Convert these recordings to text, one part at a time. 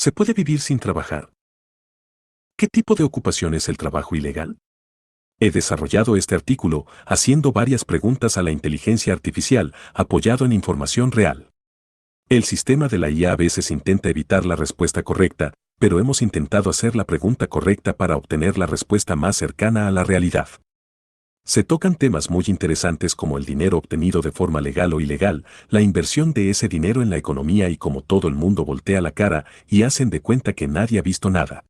¿Se puede vivir sin trabajar? ¿Qué tipo de ocupación es el trabajo ilegal? He desarrollado este artículo haciendo varias preguntas a la inteligencia artificial apoyado en información real. El sistema de la IA a veces intenta evitar la respuesta correcta, pero hemos intentado hacer la pregunta correcta para obtener la respuesta más cercana a la realidad. Se tocan temas muy interesantes como el dinero obtenido de forma legal o ilegal, la inversión de ese dinero en la economía y cómo todo el mundo voltea la cara y hacen de cuenta que nadie ha visto nada.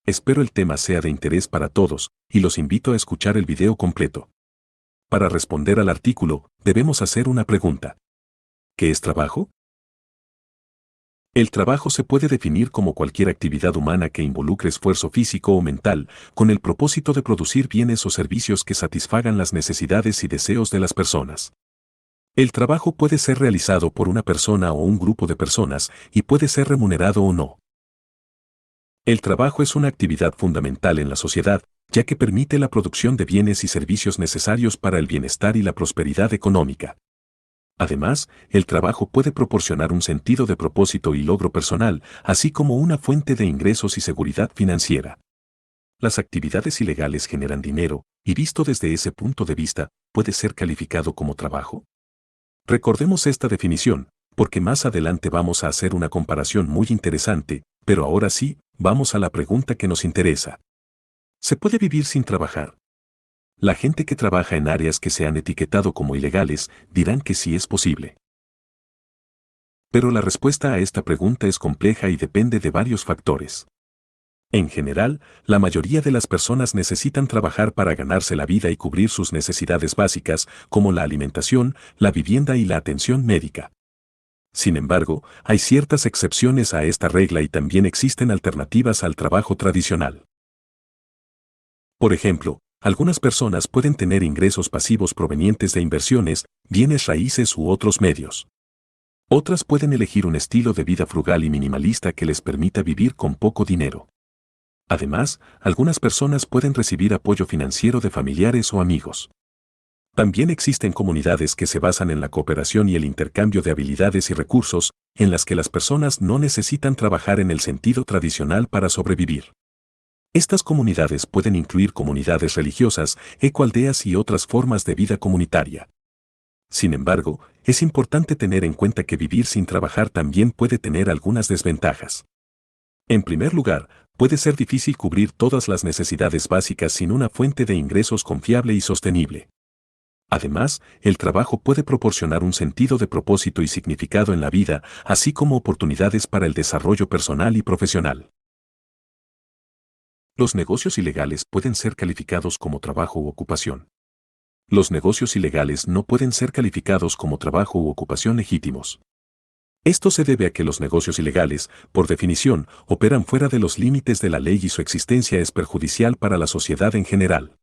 Espero el tema sea de interés para todos y los invito a escuchar el video completo. Para responder al artículo, debemos hacer una pregunta. ¿Qué es trabajo? El trabajo se puede definir como cualquier actividad humana que involucre esfuerzo físico o mental, con el propósito de producir bienes o servicios que satisfagan las necesidades y deseos de las personas. El trabajo puede ser realizado por una persona o un grupo de personas y puede ser remunerado o no. El trabajo es una actividad fundamental en la sociedad, ya que permite la producción de bienes y servicios necesarios para el bienestar y la prosperidad económica. Además, el trabajo puede proporcionar un sentido de propósito y logro personal, así como una fuente de ingresos y seguridad financiera. Las actividades ilegales generan dinero, y visto desde ese punto de vista, ¿puede ser calificado como trabajo? Recordemos esta definición, porque más adelante vamos a hacer una comparación muy interesante, pero ahora sí, vamos a la pregunta que nos interesa. ¿Se puede vivir sin trabajar? La gente que trabaja en áreas que se han etiquetado como ilegales dirán que sí es posible. Pero la respuesta a esta pregunta es compleja y depende de varios factores. En general, la mayoría de las personas necesitan trabajar para ganarse la vida y cubrir sus necesidades básicas, como la alimentación, la vivienda y la atención médica. Sin embargo, hay ciertas excepciones a esta regla y también existen alternativas al trabajo tradicional. Por ejemplo, algunas personas pueden tener ingresos pasivos provenientes de inversiones, bienes raíces u otros medios. Otras pueden elegir un estilo de vida frugal y minimalista que les permita vivir con poco dinero. Además, algunas personas pueden recibir apoyo financiero de familiares o amigos. También existen comunidades que se basan en la cooperación y el intercambio de habilidades y recursos, en las que las personas no necesitan trabajar en el sentido tradicional para sobrevivir. Estas comunidades pueden incluir comunidades religiosas, ecoaldeas y otras formas de vida comunitaria. Sin embargo, es importante tener en cuenta que vivir sin trabajar también puede tener algunas desventajas. En primer lugar, puede ser difícil cubrir todas las necesidades básicas sin una fuente de ingresos confiable y sostenible. Además, el trabajo puede proporcionar un sentido de propósito y significado en la vida, así como oportunidades para el desarrollo personal y profesional. Los negocios ilegales pueden ser calificados como trabajo u ocupación. Los negocios ilegales no pueden ser calificados como trabajo u ocupación legítimos. Esto se debe a que los negocios ilegales, por definición, operan fuera de los límites de la ley y su existencia es perjudicial para la sociedad en general.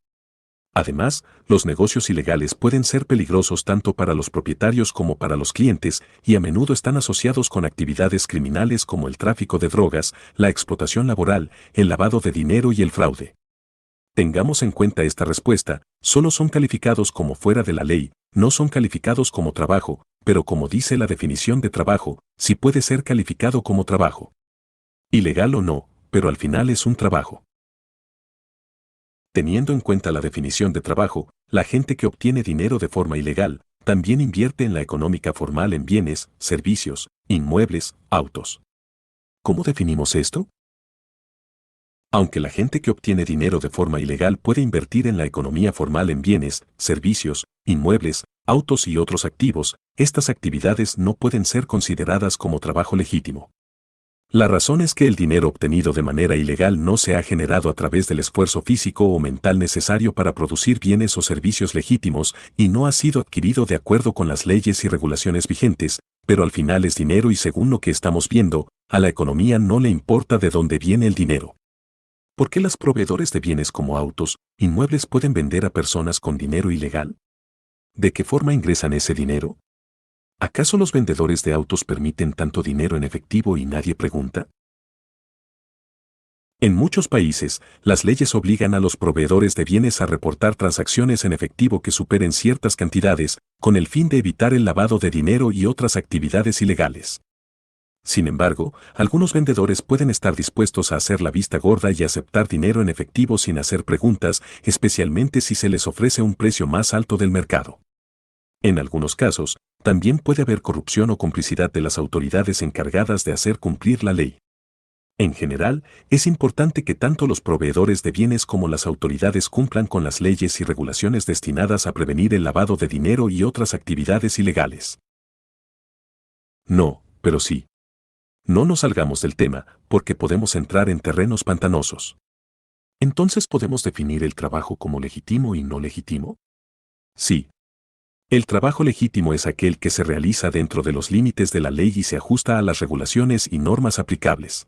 Además, los negocios ilegales pueden ser peligrosos tanto para los propietarios como para los clientes y a menudo están asociados con actividades criminales como el tráfico de drogas, la explotación laboral, el lavado de dinero y el fraude. Tengamos en cuenta esta respuesta, solo son calificados como fuera de la ley, no son calificados como trabajo, pero como dice la definición de trabajo, sí puede ser calificado como trabajo. Ilegal o no, pero al final es un trabajo. Teniendo en cuenta la definición de trabajo, la gente que obtiene dinero de forma ilegal, también invierte en la económica formal en bienes, servicios, inmuebles, autos. ¿Cómo definimos esto? Aunque la gente que obtiene dinero de forma ilegal puede invertir en la economía formal en bienes, servicios, inmuebles, autos y otros activos, estas actividades no pueden ser consideradas como trabajo legítimo. La razón es que el dinero obtenido de manera ilegal no se ha generado a través del esfuerzo físico o mental necesario para producir bienes o servicios legítimos y no ha sido adquirido de acuerdo con las leyes y regulaciones vigentes, pero al final es dinero y según lo que estamos viendo, a la economía no le importa de dónde viene el dinero. ¿Por qué los proveedores de bienes como autos, inmuebles pueden vender a personas con dinero ilegal? ¿De qué forma ingresan ese dinero? ¿Acaso los vendedores de autos permiten tanto dinero en efectivo y nadie pregunta? En muchos países, las leyes obligan a los proveedores de bienes a reportar transacciones en efectivo que superen ciertas cantidades, con el fin de evitar el lavado de dinero y otras actividades ilegales. Sin embargo, algunos vendedores pueden estar dispuestos a hacer la vista gorda y aceptar dinero en efectivo sin hacer preguntas, especialmente si se les ofrece un precio más alto del mercado. En algunos casos, también puede haber corrupción o complicidad de las autoridades encargadas de hacer cumplir la ley. En general, es importante que tanto los proveedores de bienes como las autoridades cumplan con las leyes y regulaciones destinadas a prevenir el lavado de dinero y otras actividades ilegales. No, pero sí. No nos salgamos del tema, porque podemos entrar en terrenos pantanosos. Entonces, ¿podemos definir el trabajo como legítimo y no legítimo? Sí. El trabajo legítimo es aquel que se realiza dentro de los límites de la ley y se ajusta a las regulaciones y normas aplicables.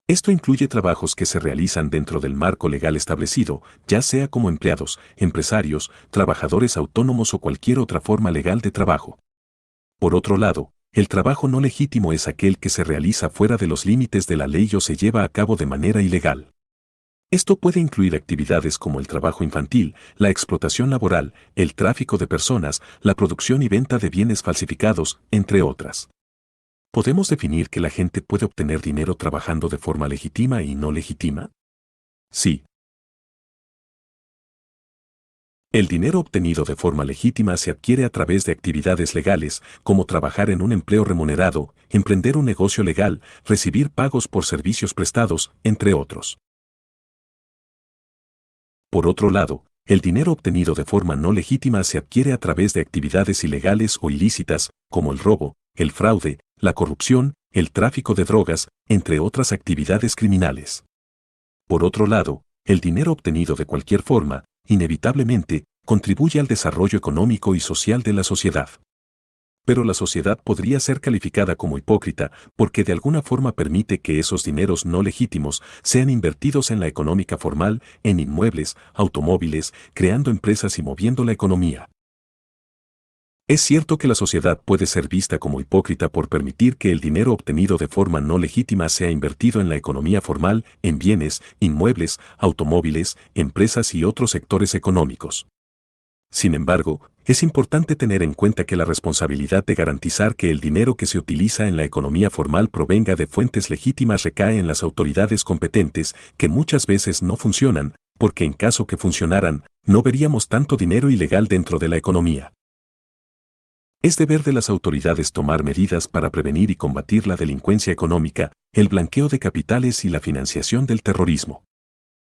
Esto incluye trabajos que se realizan dentro del marco legal establecido, ya sea como empleados, empresarios, trabajadores autónomos o cualquier otra forma legal de trabajo. Por otro lado, el trabajo no legítimo es aquel que se realiza fuera de los límites de la ley o se lleva a cabo de manera ilegal. Esto puede incluir actividades como el trabajo infantil, la explotación laboral, el tráfico de personas, la producción y venta de bienes falsificados, entre otras. ¿Podemos definir que la gente puede obtener dinero trabajando de forma legítima y no legítima? Sí. El dinero obtenido de forma legítima se adquiere a través de actividades legales, como trabajar en un empleo remunerado, emprender un negocio legal, recibir pagos por servicios prestados, entre otros. Por otro lado, el dinero obtenido de forma no legítima se adquiere a través de actividades ilegales o ilícitas, como el robo, el fraude, la corrupción, el tráfico de drogas, entre otras actividades criminales. Por otro lado, el dinero obtenido de cualquier forma, inevitablemente, contribuye al desarrollo económico y social de la sociedad. Pero la sociedad podría ser calificada como hipócrita porque de alguna forma permite que esos dineros no legítimos sean invertidos en la económica formal, en inmuebles, automóviles, creando empresas y moviendo la economía. Es cierto que la sociedad puede ser vista como hipócrita por permitir que el dinero obtenido de forma no legítima sea invertido en la economía formal, en bienes, inmuebles, automóviles, empresas y otros sectores económicos. Sin embargo, es importante tener en cuenta que la responsabilidad de garantizar que el dinero que se utiliza en la economía formal provenga de fuentes legítimas recae en las autoridades competentes, que muchas veces no funcionan, porque en caso que funcionaran, no veríamos tanto dinero ilegal dentro de la economía. Es deber de las autoridades tomar medidas para prevenir y combatir la delincuencia económica, el blanqueo de capitales y la financiación del terrorismo.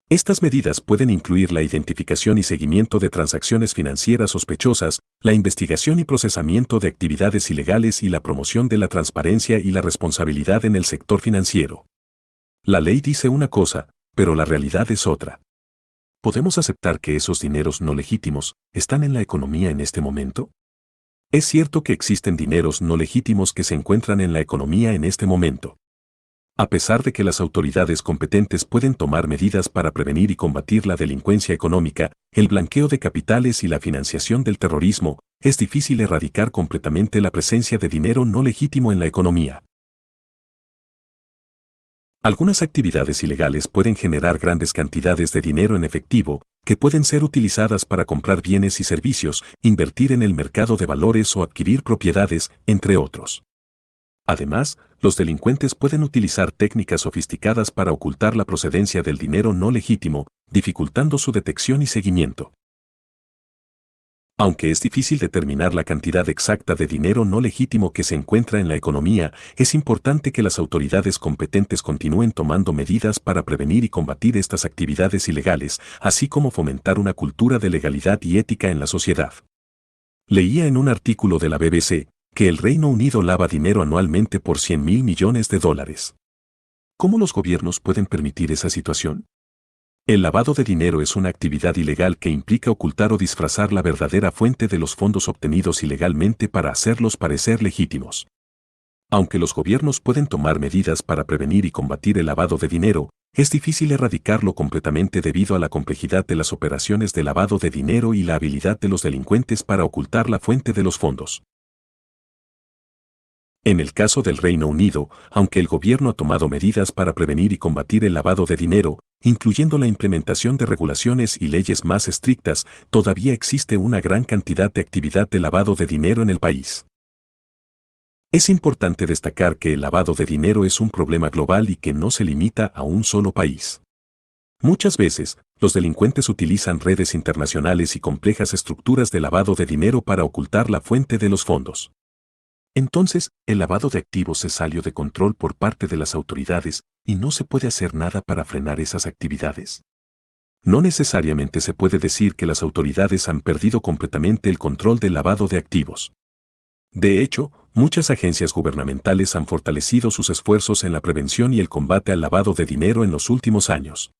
Estas medidas pueden incluir la identificación y seguimiento de transacciones financieras sospechosas, la investigación y procesamiento de actividades ilegales y la promoción de la transparencia y la responsabilidad en el sector financiero. La ley dice una cosa, pero la realidad es otra. ¿Podemos aceptar que esos dineros no legítimos están en la economía en este momento? Es cierto que existen dineros no legítimos que se encuentran en la economía en este momento. A pesar de que las autoridades competentes pueden tomar medidas para prevenir y combatir la delincuencia económica, el blanqueo de capitales y la financiación del terrorismo, es difícil erradicar completamente la presencia de dinero no legítimo en la economía. Algunas actividades ilegales pueden generar grandes cantidades de dinero en efectivo, que pueden ser utilizadas para comprar bienes y servicios, invertir en el mercado de valores o adquirir propiedades, entre otros. Además, los delincuentes pueden utilizar técnicas sofisticadas para ocultar la procedencia del dinero no legítimo, dificultando su detección y seguimiento. Aunque es difícil determinar la cantidad exacta de dinero no legítimo que se encuentra en la economía, es importante que las autoridades competentes continúen tomando medidas para prevenir y combatir estas actividades ilegales, así como fomentar una cultura de legalidad y ética en la sociedad. Leía en un artículo de la BBC que el Reino Unido lava dinero anualmente por $100.000 millones. ¿Cómo los gobiernos pueden permitir esa situación? El lavado de dinero es una actividad ilegal que implica ocultar o disfrazar la verdadera fuente de los fondos obtenidos ilegalmente para hacerlos parecer legítimos. Aunque los gobiernos pueden tomar medidas para prevenir y combatir el lavado de dinero, es difícil erradicarlo completamente debido a la complejidad de las operaciones de lavado de dinero y la habilidad de los delincuentes para ocultar la fuente de los fondos. En el caso del Reino Unido, aunque el gobierno ha tomado medidas para prevenir y combatir el lavado de dinero, incluyendo la implementación de regulaciones y leyes más estrictas, todavía existe una gran cantidad de actividad de lavado de dinero en el país. Es importante destacar que el lavado de dinero es un problema global y que no se limita a un solo país. Muchas veces, los delincuentes utilizan redes internacionales y complejas estructuras de lavado de dinero para ocultar la fuente de los fondos. Entonces, el lavado de activos se salió de control por parte de las autoridades y no se puede hacer nada para frenar esas actividades. No necesariamente se puede decir que las autoridades han perdido completamente el control del lavado de activos. De hecho, muchas agencias gubernamentales han fortalecido sus esfuerzos en la prevención y el combate al lavado de dinero en los últimos años.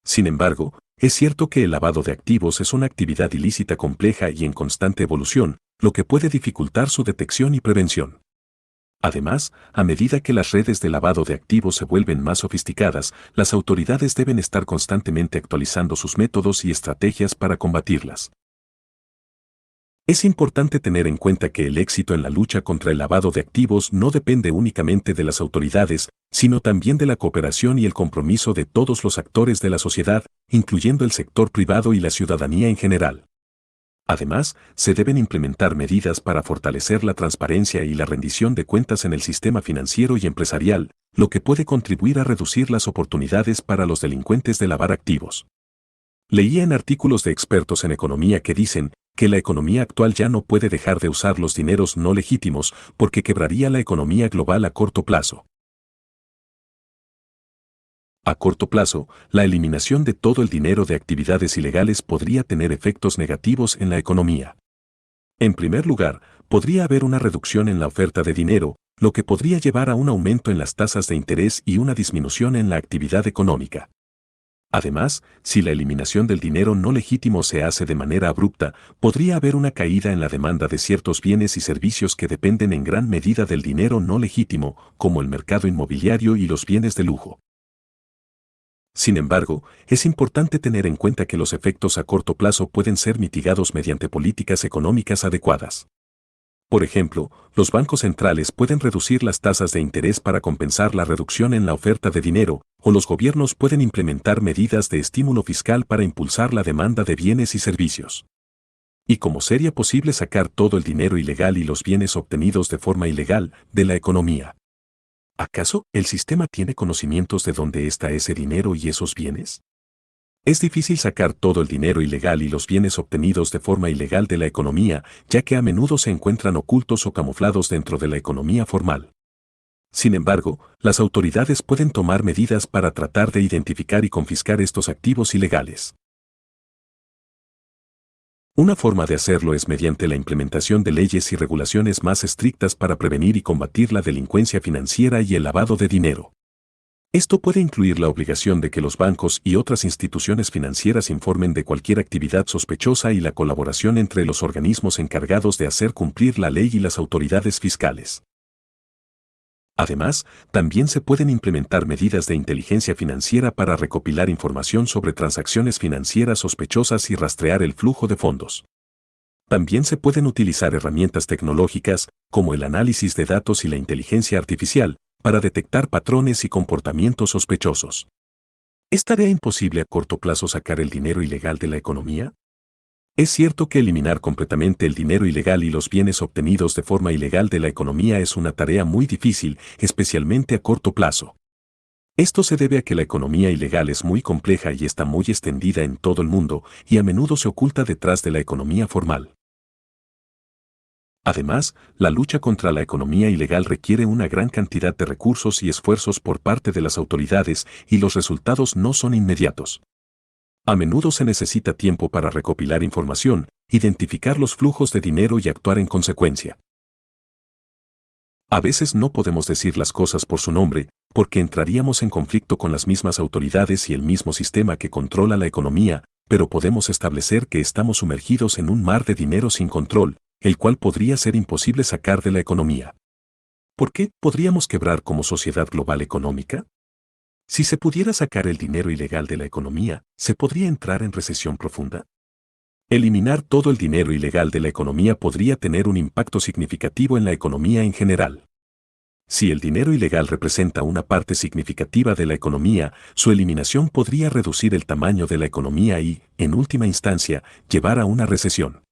Sin embargo, es cierto que el lavado de activos es una actividad ilícita compleja y en constante evolución, lo que puede dificultar su detección y prevención. Además, a medida que las redes de lavado de activos se vuelven más sofisticadas, las autoridades deben estar constantemente actualizando sus métodos y estrategias para combatirlas. Es importante tener en cuenta que el éxito en la lucha contra el lavado de activos no depende únicamente de las autoridades, sino también de la cooperación y el compromiso de todos los actores de la sociedad, incluyendo el sector privado y la ciudadanía en general. Además, se deben implementar medidas para fortalecer la transparencia y la rendición de cuentas en el sistema financiero y empresarial, lo que puede contribuir a reducir las oportunidades para los delincuentes de lavar activos. Leía en artículos de expertos en economía que dicen que la economía actual ya no puede dejar de usar los dineros no legítimos porque quebraría la economía global a corto plazo. A corto plazo, la eliminación de todo el dinero de actividades ilegales podría tener efectos negativos en la economía. En primer lugar, podría haber una reducción en la oferta de dinero, lo que podría llevar a un aumento en las tasas de interés y una disminución en la actividad económica. Además, si la eliminación del dinero no legítimo se hace de manera abrupta, podría haber una caída en la demanda de ciertos bienes y servicios que dependen en gran medida del dinero no legítimo, como el mercado inmobiliario y los bienes de lujo. Sin embargo, es importante tener en cuenta que los efectos a corto plazo pueden ser mitigados mediante políticas económicas adecuadas. Por ejemplo, los bancos centrales pueden reducir las tasas de interés para compensar la reducción en la oferta de dinero, o los gobiernos pueden implementar medidas de estímulo fiscal para impulsar la demanda de bienes y servicios. ¿Y cómo sería posible sacar todo el dinero ilegal y los bienes obtenidos de forma ilegal de la economía? ¿Acaso el sistema tiene conocimientos de dónde está ese dinero y esos bienes? Es difícil sacar todo el dinero ilegal y los bienes obtenidos de forma ilegal de la economía, ya que a menudo se encuentran ocultos o camuflados dentro de la economía formal. Sin embargo, las autoridades pueden tomar medidas para tratar de identificar y confiscar estos activos ilegales. Una forma de hacerlo es mediante la implementación de leyes y regulaciones más estrictas para prevenir y combatir la delincuencia financiera y el lavado de dinero. Esto puede incluir la obligación de que los bancos y otras instituciones financieras informen de cualquier actividad sospechosa y la colaboración entre los organismos encargados de hacer cumplir la ley y las autoridades fiscales. Además, también se pueden implementar medidas de inteligencia financiera para recopilar información sobre transacciones financieras sospechosas y rastrear el flujo de fondos. También se pueden utilizar herramientas tecnológicas, como el análisis de datos y la inteligencia artificial, para detectar patrones y comportamientos sospechosos. ¿Es tarea imposible a corto plazo sacar el dinero ilegal de la economía? Es cierto que eliminar completamente el dinero ilegal y los bienes obtenidos de forma ilegal de la economía es una tarea muy difícil, especialmente a corto plazo. Esto se debe a que la economía ilegal es muy compleja y está muy extendida en todo el mundo, y a menudo se oculta detrás de la economía formal. Además, la lucha contra la economía ilegal requiere una gran cantidad de recursos y esfuerzos por parte de las autoridades, y los resultados no son inmediatos. A menudo se necesita tiempo para recopilar información, identificar los flujos de dinero y actuar en consecuencia. A veces no podemos decir las cosas por su nombre, porque entraríamos en conflicto con las mismas autoridades y el mismo sistema que controla la economía, pero podemos establecer que estamos sumergidos en un mar de dinero sin control, el cual podría ser imposible sacar de la economía. ¿Por qué podríamos quebrar como sociedad global económica? Si se pudiera sacar el dinero ilegal de la economía, ¿se podría entrar en recesión profunda? Eliminar todo el dinero ilegal de la economía podría tener un impacto significativo en la economía en general. Si el dinero ilegal representa una parte significativa de la economía, su eliminación podría reducir el tamaño de la economía y, en última instancia, llevar a una recesión.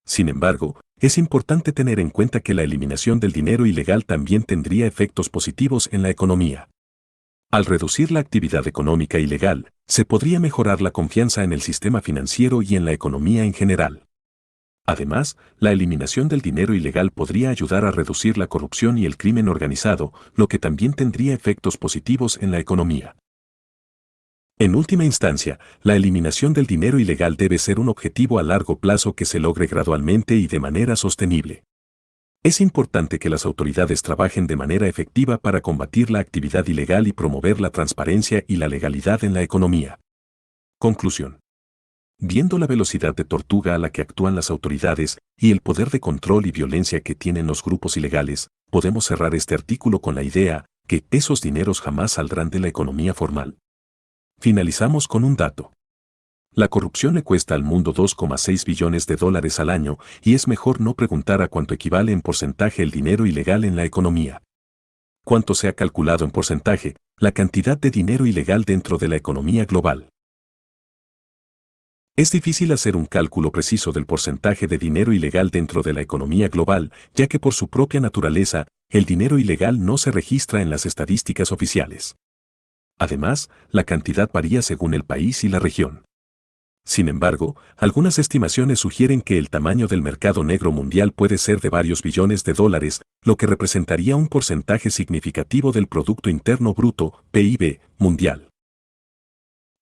Sin embargo, es importante tener en cuenta que la eliminación del dinero ilegal también tendría efectos positivos en la economía. Al reducir la actividad económica ilegal, se podría mejorar la confianza en el sistema financiero y en la economía en general. Además, la eliminación del dinero ilegal podría ayudar a reducir la corrupción y el crimen organizado, lo que también tendría efectos positivos en la economía. En última instancia, la eliminación del dinero ilegal debe ser un objetivo a largo plazo que se logre gradualmente y de manera sostenible. Es importante que las autoridades trabajen de manera efectiva para combatir la actividad ilegal y promover la transparencia y la legalidad en la economía. Conclusión. Viendo la velocidad de tortuga a la que actúan las autoridades y el poder de control y violencia que tienen los grupos ilegales, podemos cerrar este artículo con la idea que esos dineros jamás saldrán de la economía formal. Finalizamos con un dato. La corrupción le cuesta al mundo 2,6 billones de dólares al año y es mejor no preguntar a cuánto equivale en porcentaje el dinero ilegal en la economía. ¿Cuánto se ha calculado en porcentaje la cantidad de dinero ilegal dentro de la economía global? Es difícil hacer un cálculo preciso del porcentaje de dinero ilegal dentro de la economía global, ya que por su propia naturaleza, el dinero ilegal no se registra en las estadísticas oficiales. Además, la cantidad varía según el país y la región. Sin embargo, algunas estimaciones sugieren que el tamaño del mercado negro mundial puede ser de varios billones de dólares, lo que representaría un porcentaje significativo del Producto Interno Bruto, PIB, mundial.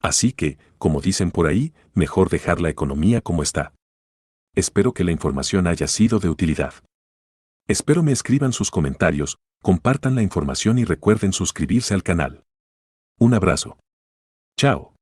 Así que, como dicen por ahí, mejor dejar la economía como está. Espero que la información haya sido de utilidad. Espero me escriban sus comentarios, compartan la información y recuerden suscribirse al canal. Un abrazo. Chao.